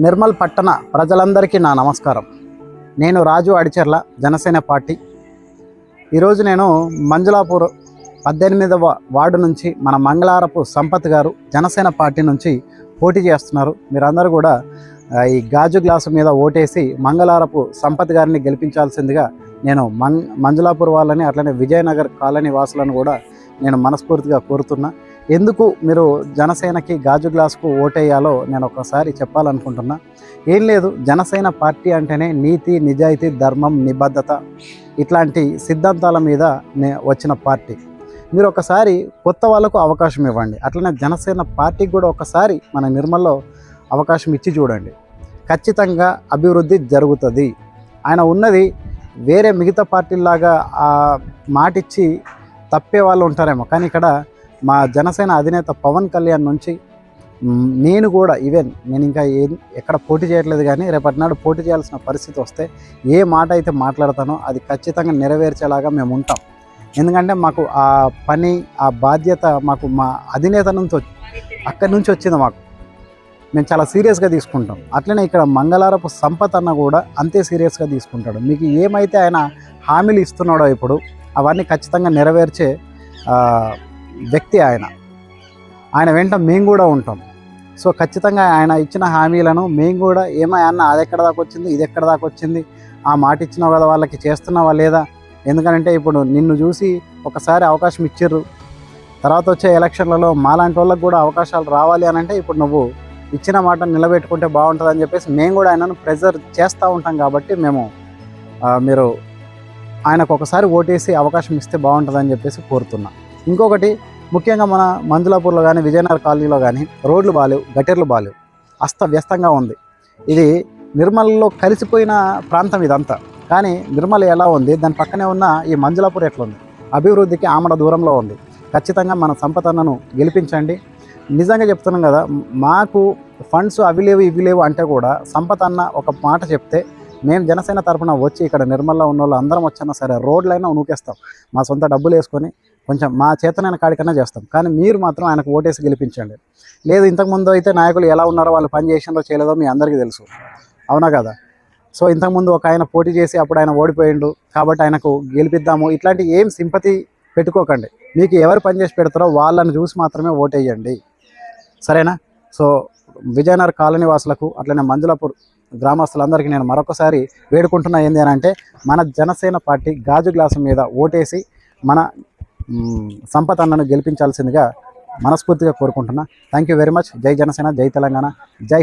నిర్మల్ పట్టణ ప్రజలందరికీ నా నమస్కారం. నేను రాజు అడిచెర్ల, జనసేన పార్టీ. ఈరోజు నేను మంజులాపూర్ 18వ వార్డు నుంచి మన మంగళారపు సంపత్ గారు జనసేన పార్టీ నుంచి పోటీ చేస్తున్నారు. మీరందరూ కూడా ఈ గాజు గ్లాసు మీద ఓటేసి మంగళారపు సంపత్ గారిని గెలిపించాల్సిందిగా నేను మంజులాపూర్ వాళ్ళని, అట్లనే విజయనగర్ కాలనీ వాసులను కూడా నేను మనస్ఫూర్తిగా కోరుతున్నా. ఎందుకు మీరు జనసేనకి గాజు గ్లాసుకు ఓటేయాలో నేను ఒకసారి చెప్పాలనుకుంటున్నా. ఏం లేదు, జనసేన పార్టీ అంటేనే నీతి, నిజాయితీ, ధర్మం, నిబద్ధత ఇట్లాంటి సిద్ధాంతాల మీద వచ్చిన పార్టీ. మీరు ఒకసారి కొత్త వాళ్ళకు అవకాశం ఇవ్వండి. అట్లనే జనసేన పార్టీకి కూడా ఒకసారి మన నిర్మల్లో అవకాశం ఇచ్చి చూడండి. ఖచ్చితంగా అభివృద్ధి జరుగుతుంది. ఆయన ఉన్నది వేరే మిగతా పార్టీలాగా మాటిచ్చి తప్పే వాళ్ళు ఉంటారేమో, కానీ ఇక్కడ మా జనసేన అధినేత పవన్ కళ్యాణ్ నుంచి నేను కూడా నేను ఇంకా ఎక్కడ పోటీ చేయట్లేదు, కానీ రేపటి నాడు పోటీ చేయాల్సిన పరిస్థితి వస్తే ఏ మాట అయితే మాట్లాడతానో అది ఖచ్చితంగా నెరవేర్చేలాగా మేము ఉంటాం. ఎందుకంటే మాకు ఆ పని, ఆ బాధ్యత మాకు మా అధినేత నుంచి అక్కడి నుంచి వచ్చింది. మేము చాలా సీరియస్గా తీసుకుంటాం. అట్లనే ఇక్కడ మంగళారపు సంపత్ అన్న కూడా అంతే సీరియస్గా తీసుకుంటాడు. మీకు ఏమైతే ఆయన హామీలు ఇస్తున్నాడో ఇప్పుడు అవన్నీ ఖచ్చితంగా నెరవేర్చే వ్యక్తి ఆయన వెంట మేము కూడా ఉంటాం. సో ఖచ్చితంగా ఆయన ఇచ్చిన హామీలను మేము కూడా అన్న అది ఎక్కడ దాకా వచ్చింది, ఇది ఎక్కడ దాకా వచ్చింది, ఆ మాట ఇచ్చినావు కదా వాళ్ళకి చేస్తున్నావా లేదా? ఎందుకంటే ఇప్పుడు నిన్ను చూసి ఒకసారి అవకాశం ఇచ్చిర్రు, తర్వాత వచ్చే ఎలక్షన్లలో మాలాంటి వాళ్ళకు కూడా అవకాశాలు రావాలి అని అంటే ఇప్పుడు నువ్వు ఇచ్చిన మాట నిలబెట్టుకుంటే బాగుంటుందని చెప్పేసి మేము కూడా ఆయనను ప్రెజర్ చేస్తూ ఉంటాం. కాబట్టి మీరు ఆయనకు ఒకసారి ఓటేసి అవకాశం ఇస్తే బాగుంటుందని చెప్పేసి కోరుతున్నా. ఇంకొకటి ముఖ్యంగా మన మంజులాపూర్లో కానీ, విజయనగర్ కాలనీలో కానీ రోడ్లు బాలేవు, గటర్లు బాలేవు, అస్తవ్యస్తంగా ఉంది. ఇది నిర్మల్లో కలిసిపోయిన ప్రాంతం ఇదంతా. కానీ నిర్మల్ ఎలా ఉంది, దాని పక్కనే ఉన్న ఈ మంజులాపూర్ ఎట్లుంది, అభివృద్ధికి ఆమడ దూరంలో ఉంది. ఖచ్చితంగా మన సంపదను గెలిపించండి. నిజంగా చెప్తున్నాం కదా, మాకు ఫండ్స్ అవి లేవు ఇవి లేవు అంటే కూడా సంపత్ అన్న ఒక మాట చెప్తే మేము జనసేన తరఫున వచ్చి ఇక్కడ నిర్మల్లో ఉన్న వాళ్ళు అందరం వచ్చినా సరే రోడ్లైనా నూకేస్తాం. మా సొంత డబ్బులు వేసుకొని కొంచెం మా చేతనైన కాడికన్నా చేస్తాం. కానీ మీరు మాత్రం ఆయనకు ఓటేసి గెలిపించండి. లేదు, ఇంతకుముందు అయితే నాయకులు ఎలా ఉన్నారో, వాళ్ళు పని చేసినారో చేయలేదో మీ అందరికీ తెలుసు, అవునా కదా? సో ఇంతకుముందు ఒక ఆయన పోటీ చేసి అప్పుడు ఆయన ఓడిపోయిండు కాబట్టి ఆయనకు గెలిపిద్దాము, ఇట్లాంటి ఏం సింపతి పెట్టుకోకండి. మీకు ఎవరు పని చేసి పెడతారో వాళ్ళని చూసి మాత్రమే ఓటేయండి, సరేనా? సో విజయనగర్ కాలనీ వాసులకు, అట్లనే మంజులాపూర్ గ్రామస్తులందరికీ నేను మరొకసారి వేడుకుంటున్నా ఏంది అని అంటే, మన జనసేన పార్టీ గాజు గ్లాసు మీద ఓటేసి మన సంపత్ అన్నను గెలిపించాల్సిందిగా మనస్ఫూర్తిగా కోరుకుంటున్నా. Thank you very much. జై జనసేన, జై తెలంగాణ, జై